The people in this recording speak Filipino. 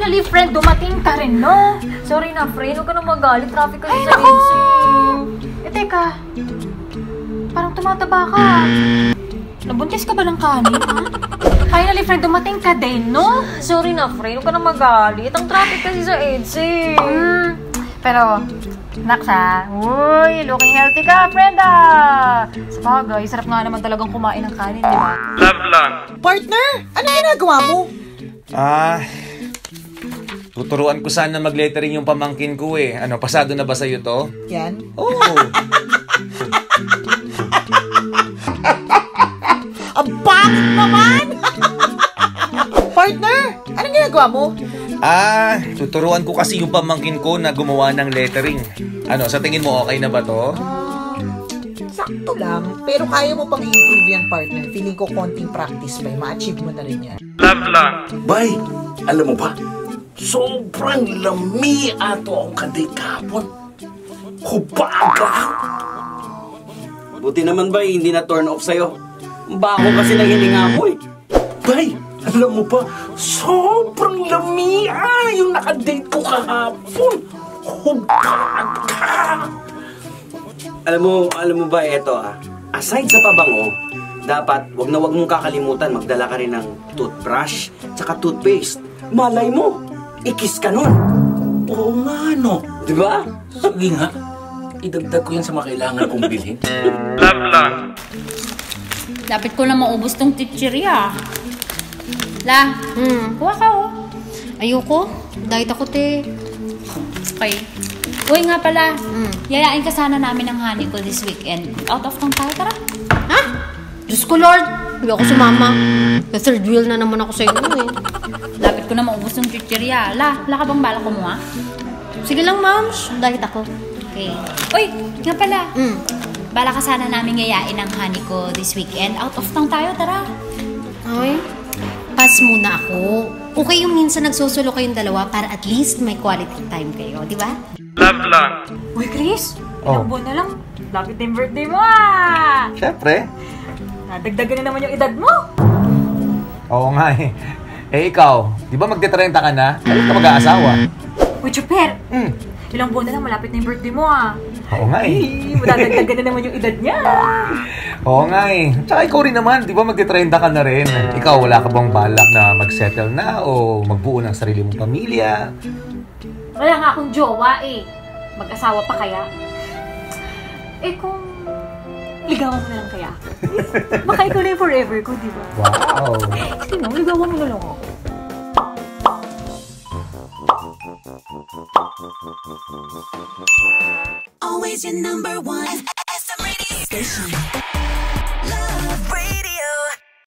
Finally, friend, dumating ka rin, no? Sorry na, friend. Huwag ka na magalit. Traffic kasi sa agency. Teka. Parang tumataba ka. Nabuntis ka ba ng kanin, ha? Finally, friend, dumating ka din, no? Sorry na, friend. Huwag ka na magalit. Ang traffic kasi sa agency. Pero, Naks ha? Uy, looking healthy ka, friend ah! Sabagay, sarap nga naman talagang kumain ng kanin, di ba? Love lang. Partner, ano ginagawa mo? Tuturuan ko sana mag-lettering yung pamangkin ko eh. Ano, pasado na ba sa'yo to? Yan? Oo. Ang bakit naman! Partner, ano ginagawa mo? Tuturuan ko kasi yung pamangkin ko na gumawa ng lettering. Ano, sa tingin mo okay na ba to? Sakto lang. Pero kaya mo pang i-improve yan, partner. Feeling ko konting practice ba, ma-achieve mo na rin yan. Love lang. Bay, alam mo ba? Sobrang lami ato ang kaday kapon. Hubaga! Buti naman ba hindi na turn off sa'yo? Bako kasi nang hininga mo eh. Bay, alam mo ba? Sobrang lami yung nakadate ko kahapon. Hubaga! Alam mo ba eto aside sa pabango, dapat wag mong kakalimutan magdala ka rin ng toothbrush tsaka toothpaste. Malay mo, ikis ka nun. Oo nga, no? Diba? Sige nga. Idagdag ko yan sa mga kailangan kong bilhin. Love lang. Dapat ko na maubos tong chichirya. La, kuha ka oh. Ayoko. Diet ako, te. Okay. Uy nga pala, yayain ka sana namin ng honey ko this weekend. Out of town tayo, tara. Ha? Diyos ko, Lord. Hindi ako sumama. The third wheel na naman ako sa inyo eh. Dapat ko na maubos tong chichirya. La ka bang balak kumuha? Sige lang, ma'am. Diet ako. Okay. Uy, nga pala. Bala ka sana namin yayain ng honey ko this weekend. Out of town tayo, tara. Ay, pass muna ako. Okay yung minsan nagsusulo kayong dalawa para at least may quality time kayo, di ba? Love lang. Uy, Chris. Oh. Ilang buwan na lang. Lapit na yung birthday mo ah! Siyempre. Nadagdagan na naman yung edad mo. Oo nga eh. Eh ikaw, di ba magte-30 ka na? Kailan ka mag-aasawa? Uy, Chuper. Ilang buwan na lang malapit na yung birthday mo ah. Oo nga eh. Madadagdagan na naman yung edad niya. Oo nga eh. Tsaka ikaw rin naman, di ba magte-30 ka na rin? Ikaw, wala ka bang balak na mag-settle na o magbuo ng sarili mong pamilya? Wala nga akong jowa eh. Mag-asawa pa kaya? Eh kung ligawan mo na lang kaya? Baka ikaw na yung forever ko, di ba? Wow! Sige na, ligawan mo na lang ako. Always your number one SM radio station.